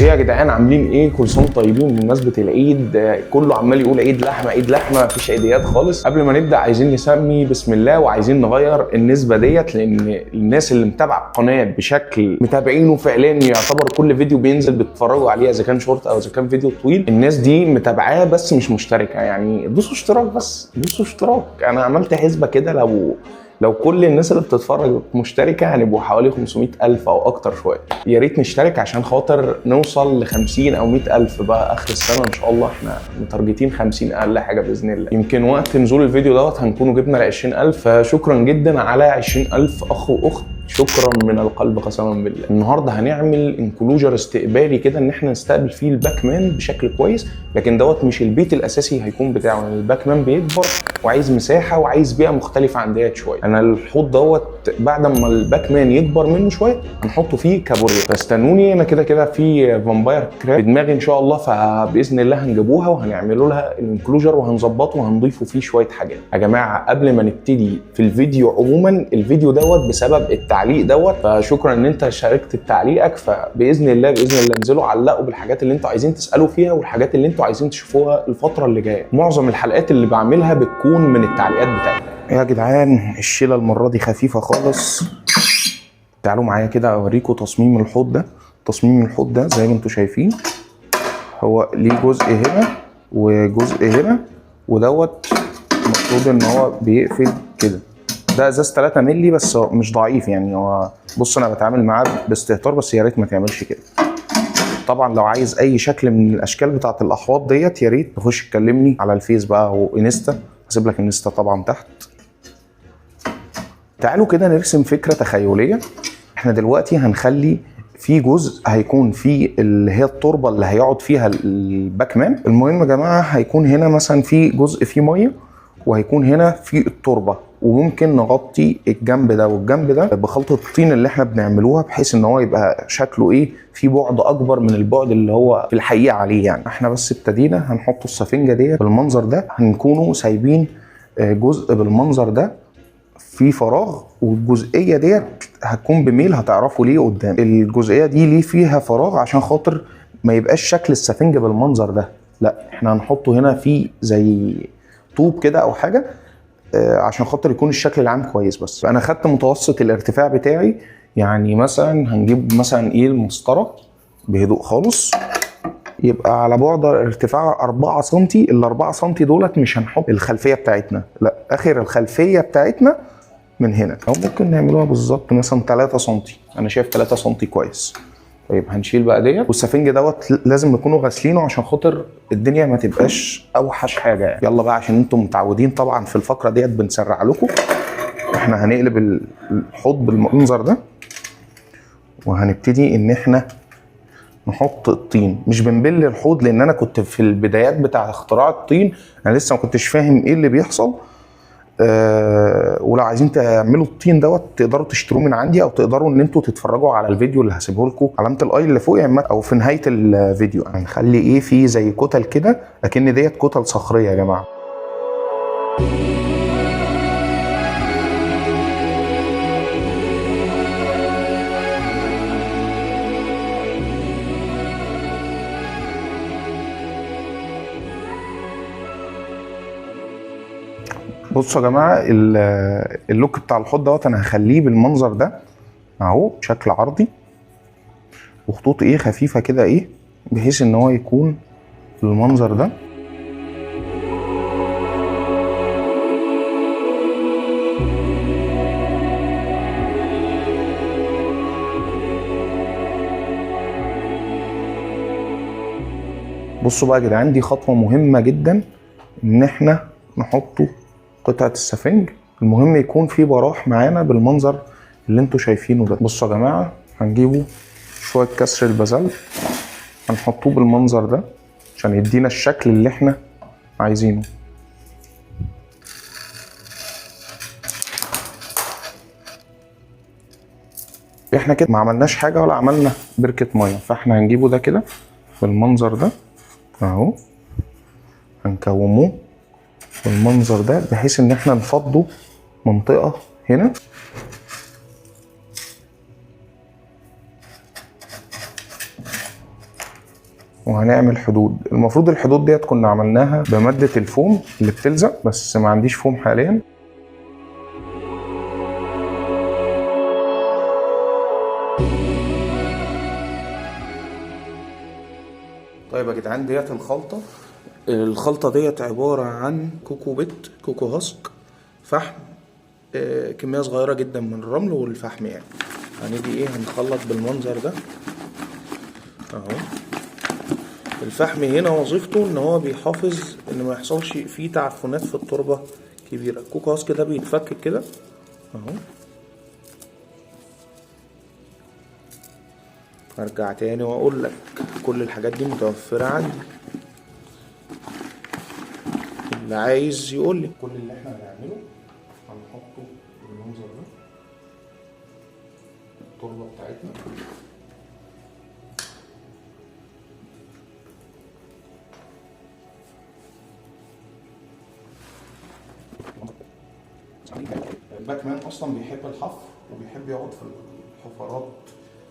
ايه يا جدعان، عاملين ايه؟ كل سنه طيبين بمناسبه العيد. كله عمال يقول عيد لحمه عيد لحمه، مفيش عيديات خالص. قبل ما نبدا عايزين نسمي بسم الله، وعايزين نغير النسبه ديت، لان الناس اللي متابعه القناه بشكل متابعينه فعليا يعتبر كل فيديو بينزل بيتفرجوا عليه، اذا كان شورت او اذا كان فيديو طويل. الناس دي متابعاه بس مش مشتركه، يعني دوسوا اشتراك، بس دوسوا اشتراك. انا عملت حسبه كده، لو كل الناس اللي بتتفرج مشتركه هنبقوا حوالي 500,000 او اكتر شويه. يا ريت نشترك عشان خاطر نوصل ل 50 او 100,000 بقى اخر السنه ان شاء الله. احنا متارجتين 50 اقل حاجه باذن الله. يمكن وقت نزول الفيديو دوت هنكونوا جبنا ل 20,000. فشكرا جدا على 20,000 اخ واخت، شكرا من القلب قسما بالله. النهارده هنعمل انكلوجر استقبالي كده، ان احنا نستقبل فيه الباك مان بشكل كويس، لكن دوت مش البيت الاساسي هيكون بتاعه. يعني الباك مان بيكبر وعايز مساحه وعايز بيئه مختلفه عن ديت شويه. انا الحوض دوت بعد ما الباك مان يكبر منه شويه هنحطه فيه كابوريا، فاستنوني. انا كده كده في فامباير كراب في دماغي ان شاء الله، فباذن الله هنجيبوها وهنعملوا لها الانكلوجر وهنظبطه وهنضيفه فيه شويه حاجات. يا جماعه قبل ما نبتدي في الفيديو، عموما الفيديو دوت بسبب التعليق دوت، فشكرا ان انت شاركت بتعليقك. فباذن الله انزلوا علقوا بالحاجات اللي انتوا عايزين تسالوا فيها والحاجات اللي انتوا عايزين تشوفوها الفتره اللي جايه. معظم الحلقات اللي بعملها بتكون من التعليقات بتاعتنا. يا جدعان الشيله المره دي خفيفه خالص. تعالوا معايا كده اوريكم تصميم الحوض ده. تصميم الحوض ده زي ما انتوا شايفين، هو ليه جزء هنا وجزء هنا، ودوت المفروض ان هو بيقفل كده. ده ازاز 3 مللي بس مش ضعيف يعني. هو بص انا بتعامل معاه باستهتار، بس يا ريت ما تعملش كده. طبعا لو عايز اي شكل من الاشكال بتاعه الاحواض ديت يا ريت تخش تكلمني على الفيس بقى او انستا، هسيب لك انستا طبعا تحت. تعالوا كده نرسم فكره تخيليه. احنا دلوقتي هنخلي في جزء هيكون في اللي هي التربه اللي هيقعد فيها الباك مان. المهم يا جماعه هيكون هنا مثلا في جزء فيه ميه، وهيكون هنا في التربه، وممكن نغطي الجنب ده والجنب ده بخلطه الطين اللي احنا بنعملوها، بحيث ان هو يبقى شكله ايه، في بعد اكبر من البعد اللي هو في الحقيقه عليه. يعني احنا بس ابتدينا هنحط السفنجه دي بالمنظر ده، هنكونوا سايبين جزء بالمنظر ده في فراغ، والجزئيه ديت هتكون بميل، هتعرفوا ليه قدام. الجزئيه دي ليه فيها فراغ؟ عشان خاطر ما يبقاش شكل السفنجه بالمنظر ده، لا احنا هنحطه هنا في زي طوب كده او حاجه، عشان خاطر يكون الشكل العام كويس. بس انا خدت متوسط الارتفاع بتاعي، يعني مثلا هنجيب مثلا ايه المسطره بهدوء خالص، يبقى على بعد ارتفاع 4 سم. ال 4 سم دولت مش هنحط الخلفيه بتاعتنا، لا اخر الخلفيه بتاعتنا من هنا، او ممكن نعملوها بالظبط مثلا 3 سم. انا شايف 3 سم كويس. طيب هنشيل بقى ديت، والسفنج دوت لازم نكونوا غاسلينه عشان خاطر الدنيا ما تبقاش اوحش حاجه يعني. يلا بقى عشان انتم متعودين طبعا في الفقره ديت بنسرع لكم. احنا هنقلب الحوض بالمنظر ده، وهنبتدي ان احنا نحط الطين. مش بنبل الحوض لان انا كنت في البدايات بتاع اختراع الطين، انا لسه ما كنتش فاهم ايه اللي بيحصل. ولو عايزين تعملوا الطين دوت تقدروا تشتروه من عندي، او تقدروا ان انتوا تتفرجوا على الفيديو اللي هسيبه لكم علامه الاي اللي فوق يعني، او في نهايه الفيديو. هنخلي ايه في زي كتل كده، لكن ديت كتل صخريه يا جماعه. بصوا يا جماعه، اللوك بتاع الحوض دوت انا هخليه بالمنظر ده اهو، شكل عرضي وخطوط ايه خفيفه كده ايه، بحيث ان هو يكون بالمنظر ده. بصوا بقى يا جدعان، دي خطوه مهمه جدا ان احنا نحطه قطعه السفنج. المهم يكون في براح معانا بالمنظر اللي انتوا شايفينه ده. بصوا يا جماعه، هنجيبه شويه كسر البازلت، هنحطوه بالمنظر ده عشان يدينا الشكل اللي احنا عايزينه. احنا كده ما عملناش حاجه ولا عملنا بركه ميه، فاحنا هنجيبه ده كده بالمنظر ده اهو، هنكوموه بالمنظر ده بحيث ان احنا نفضوا منطقه هنا. وهنعمل حدود. المفروض الحدود ديت كنا عملناها بمادة الفوم اللي بتلزق، بس ما عنديش فوم حاليا. طيب يا جدعان، ديت الخلطة ديت عبارة عن كوكو بيت، كوكو هاسك، فحم، كمية صغيرة جدا من الرمل والفحم يعني. هنيجي هنخلط بالمنظر ده اهو. الفحم هنا وظيفته ان هو بيحافظ ان ما يحصلش فيه تعفنات في التربة كبيرة. الكوكو هاسك ده بيتفك كده اهو. ارجع تاني واقول لك كل الحاجات دي متوفرة عندي، اللي عايز يقول لي. كل اللي احنا هنعمله هنحطه بالمنظر ده التربة بتاعتنا. الباكمان اصلا بيحب الحفر وبيحب يقعد في الحفرات،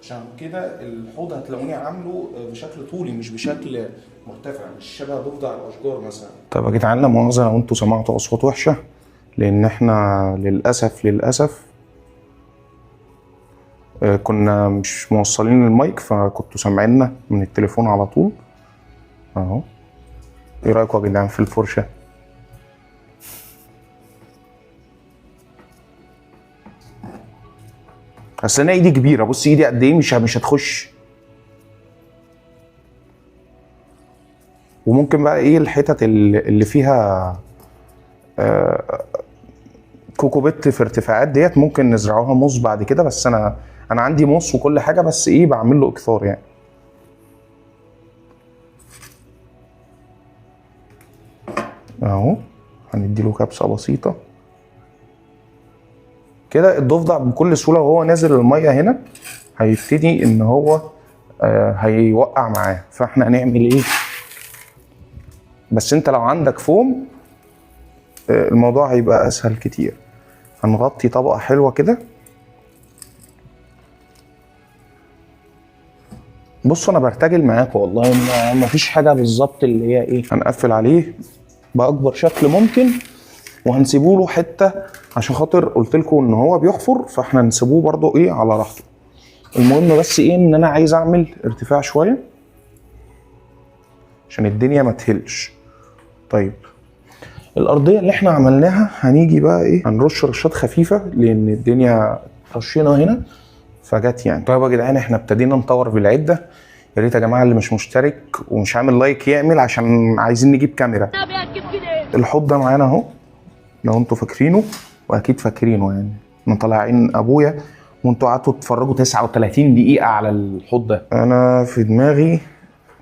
عشان كده الحوض هتلاقوني عامله بشكل طولي مش بشكل مرتفع، مش شبه ضفدع الاشجار مثلا. طب يا جدعان، لا مؤاخذه لو انتوا سمعتوا اصوات وحشه، لان احنا للاسف كنا مش موصلين المايك، فكنتوا سامعيننا من التليفون على طول اهو. ايه رايكم يا جدعان في الفرشه؟ اصل انا ايدي كبيره، بص ايدي قد ايه، مش هتخش. وممكن بقى الحتت اللي فيها كوكو بيت في ارتفاعات ديت ممكن نزرعوها موز بعد كده، بس انا عندي موز وكل حاجه، بس بعمل له اكثار يعني. اهو هندي له كبسه بسيطه كده. الضفدع بكل سهوله وهو نازل الميه هنا هيبتدي ان هو هيوقع معاه، فاحنا هنعمل بس انت لو عندك فوم الموضوع هيبقى اسهل كتير. هنغطي طبقه حلوه كده. بصوا انا برتجل معاكم والله، مفيش حاجه بالظبط اللي هي هنقفل عليه باكبر شكل ممكن، وهنسيبه له حته عشان خاطر قلت لكم ان هو بيحفر، فاحنا نسيبوه برضو على راحته. المهم بس ان انا عايز اعمل ارتفاع شويه عشان الدنيا ما تهلش. طيب الارضيه اللي احنا عملناها هنيجي بقى هنرش رشات خفيفه، لان الدنيا رشينا هنا فجت يعني. طيب يا جدعان، احنا ابتدينا نطور بالعده. يا ريت يا جماعه اللي مش مشترك ومش عامل لايك يعمل، عشان عايزين نجيب كاميرا. الحوض ده معانا اهو، لو انتوا فاكرينه، واكيد فاكرينه يعني، احنا طالعين ابويا وانتوا قعدتوا تتفرجوا 39 دقيقه على الحوض ده. انا في دماغي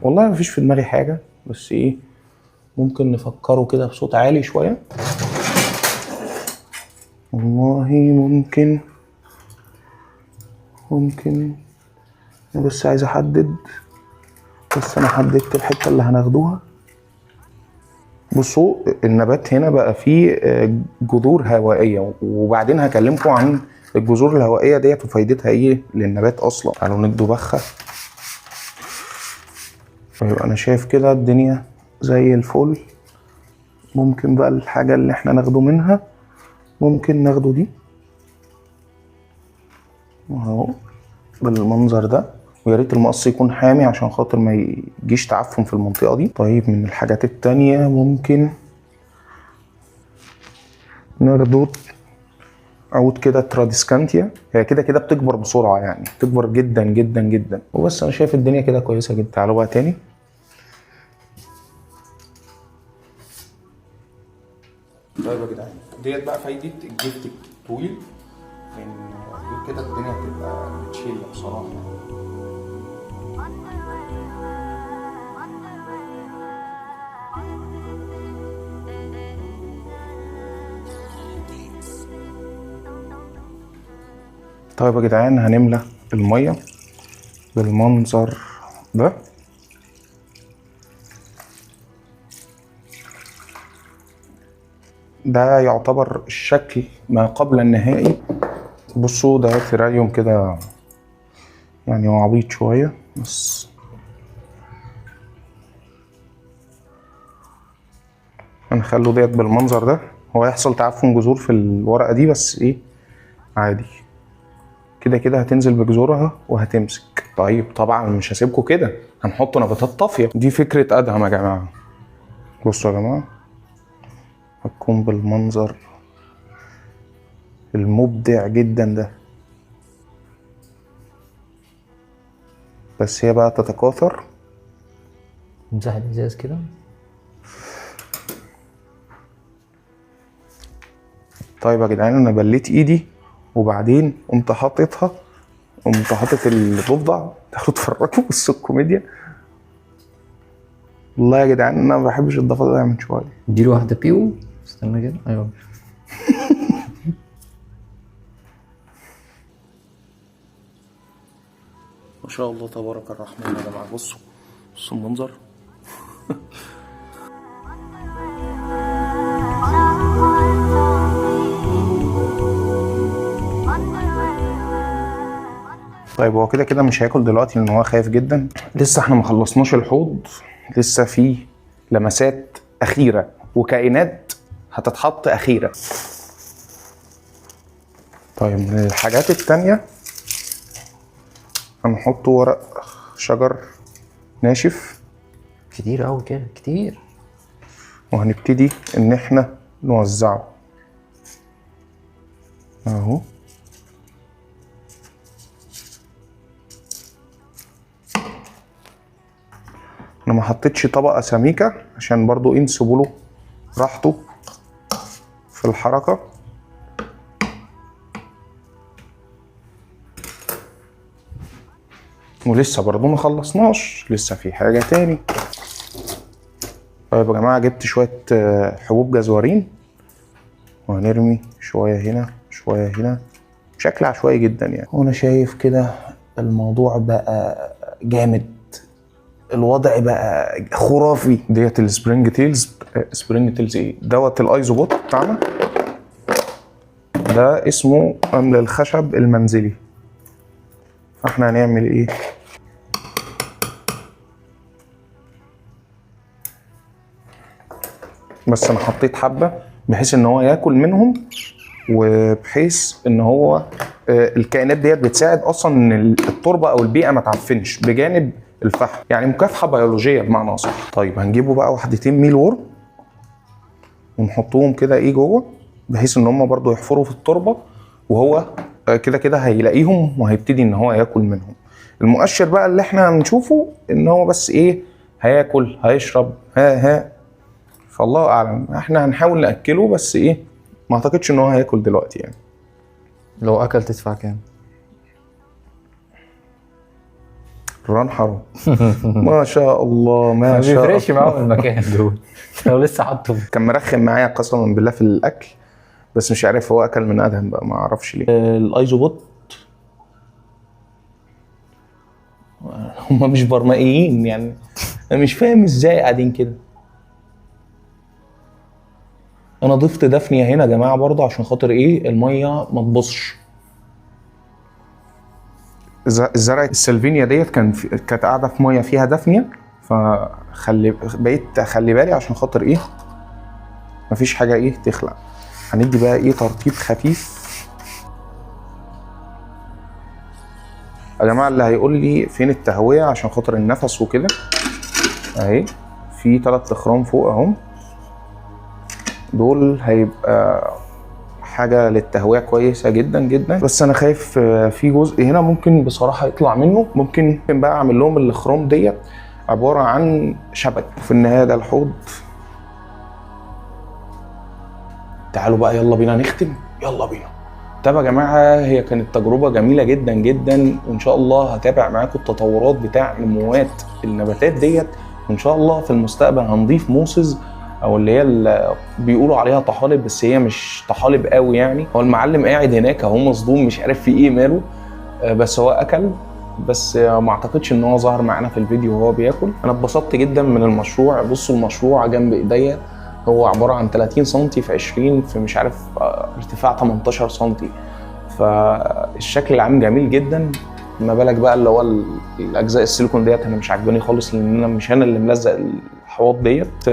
والله مفيش في دماغي حاجه، بس ممكن نفكره كده بصوت عالي شويه. والله ممكن بس عايز احدد. بس انا حددت الحته اللي هناخدوها. بصوا النبات هنا بقى فيه جذور هوائيه، وبعدين هكلمكم عن الجذور الهوائيه ديت وفايدتها للنبات اصلا. تعالوا ندوا بخه. فيبقى انا شايف كده الدنيا زي الفل. ممكن بقى الحاجه اللي احنا ناخده منها، ممكن ناخده دي اهو بالمنظر ده. ويا ريت المقص يكون حامي عشان خاطر ما يجيش تعفن في المنطقه دي. طيب من الحاجات التانية ممكن ناخده عود كده تراديسكانتيا. هي كده بتكبر بسرعه يعني، بتكبر جدا جدا جدا. وبس انا شايف الدنيا كده كويسه جدا. تعالوا بقى تاني. طيب يا جدعان، ديت بقى فايده الجلد الطويل، ان كده الدنيا بتبقى متشيله بصراحه. طيب يا جدعان، هنملى الميه بالمنظر ده. ده يعتبر الشكل ما قبل النهائي. بصوا ده تيراريوم كده يعني، هو عبيط شويه بس هنخلو ديت بالمنظر ده. هو هيحصل تعفن جذور في الورقه دي بس ايه عادي، كده كده هتنزل بجذورها وهتمسك. طيب طبعا مش هسيبكم كده، هنحط نباتات طافيه. دي فكره ادهم يا جماعه. بصوا يا جماعه هتكون بالمنظر المبدع جدا ده، بس هي بقى تتكاثر. امسح الازاز كده. طيب يا جدعان انا بليت ايدي وبعدين قمت حاطط الضفدع. تاخدوا تفرجوا بصوا الكوميديا. والله يا جدعان انا ما بحبش الضفدع ده من شويه. اديله واحده بيو. استنى كده. ايوه ما شاء الله تبارك الرحمن يا جماعه. بصوا المنظر. طيب هو كده كده مش هياكل دلوقتي لان هو خايف جدا. لسه احنا ما خلصناش الحوض، لسه في لمسات اخيره وكائنات هتتحط اخيره. طيب من الحاجات التانية هنحط ورق شجر ناشف كتير قوي كده كتير، وهنبتدي ان احنا نوزعه اهو. انا ما حطيتش طبقه سميكه عشان برضو نسيبوا له راحته في الحركه. ولسه برضو ما خلصناش، لسه في حاجه تاني. طيب يا جماعه جبت شويه حبوب جزورين وهنرمي شويه هنا شويه هنا بشكل عشوائي جدا يعني. وانا شايف كده الموضوع بقى جامد، الوضع بقى خرافي. ديت السبرينج تيلز. سبرينج تيلز ايه دوت؟ الايزوبوت بتاعنا ده اسمه رمل الخشب المنزلي. فاحنا هنعمل ايه؟ بس انا حطيت حبه بحيث ان هو ياكل منهم، وبحيث ان هو الكائنات ديت بتساعد اصلا ان التربه او البيئه ما تعفنش بجانب الفحم، يعني مكافحه بيولوجيه بمعنى اصح. طيب هنجيبوا بقى وحدتين ميل وورم ونحطوهم كده ايه جوه، بحيث ان هم برضو يحفروا في التربه، وهو كده كده هيلاقيهم وهيبتدي ان هو ياكل منهم. المؤشر بقى اللي احنا هنشوفه ان هو بس ايه هياكل هيشرب ها فالله اعلم. احنا هنحاول ناكله بس ايه ما اعتقدش ان هو هياكل دلوقتي يعني. لو اكل تدفع كام؟ ران حرام. ما شاء الله ما شاء الله. ما بيفرقش معاهم المكان دول لو لسه حاطه. كان مرخم معايا قسما بالله في الاكل، بس مش عارف هو اكل من ادهم بقى، ما اعرفش ليه. الايزوبوت هم مش برمائيين يعني، انا مش فاهم ازاي قاعدين كده. انا ضفت دفنيه هنا يا جماعه برضه عشان خاطر ايه الميه ما تبصش. الزرع السلفينيا ديت كانت قاعده في ميه فيها دفنيه، بقيت اخلي بالي عشان خاطر ايه مفيش حاجه ايه تخلق. هندي بقى ايه ترطيب خفيف. يا جماعه اللي هيقول لي فين التهويه عشان خاطر النفس وكده، اهي في 3 اخرام فوق اهم، دول هيبقى حاجه للتهويه كويسه جدا جدا. بس انا خايف في جزء هنا ممكن بصراحه يطلع منه، ممكن بقى اعمل لهم الاخرام ديت عباره عن شبك. في النهايه ده الحوض. تعالوا بقى يلا بينا نختم، يلا بينا. طب يا جماعه هي كانت تجربه جميله جدا جدا، وان شاء الله هتابع معاكم التطورات بتاع نموات النباتات ديت، وان شاء الله في المستقبل هنضيف موسز او اللي هي اللي بيقولوا عليها طحالب، بس هي مش طحالب قوي يعني. هو المعلم قاعد هناك اهو مصدوم مش عارف في ايه ماله، بس هو اكل، بس ما اعتقدش ان هو ظهر معانا في الفيديو وهو بياكل. انا اتبسطت جدا من المشروع. بصوا المشروع جنب ايديا هو عباره عن 30 سم في 20 في مش عارف ارتفاع 18 سم، فالشكل العام جميل جدا. ما بالك بقى اللي هو الاجزاء السيليكون ديت انا مش عاجباني خالص، لان انا مش انا اللي ملزق الاحواض ديت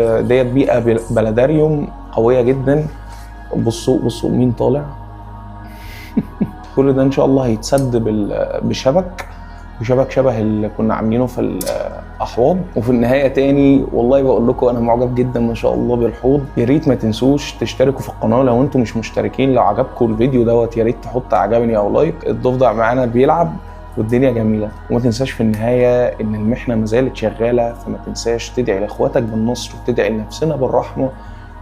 بيئه بلداريوم قويه جدا. بصوا مين طالع. كل ده ان شاء الله هيتسد بشبك شبه اللي كنا عاملينه في الاحواض. وفي النهايه تاني والله بقول لكم انا معجب جدا ما شاء الله بالحوض. يا ريت ما تنسوش تشتركوا في القناه لو انتم مش مشتركين. لو عجبكم الفيديو دوت يا ريت تحط عجبني او لايك. الضفدع معانا بيلعب والدنيا جميله. وما تنساش في النهايه ان المحنه ما زالت شغاله، فما تنساش تدعي لاخواتك بالنصر وتدعي لنفسنا بالرحمه.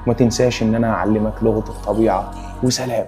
وما تنساش ان انا اعلمك لغه الطبيعه. وسلام.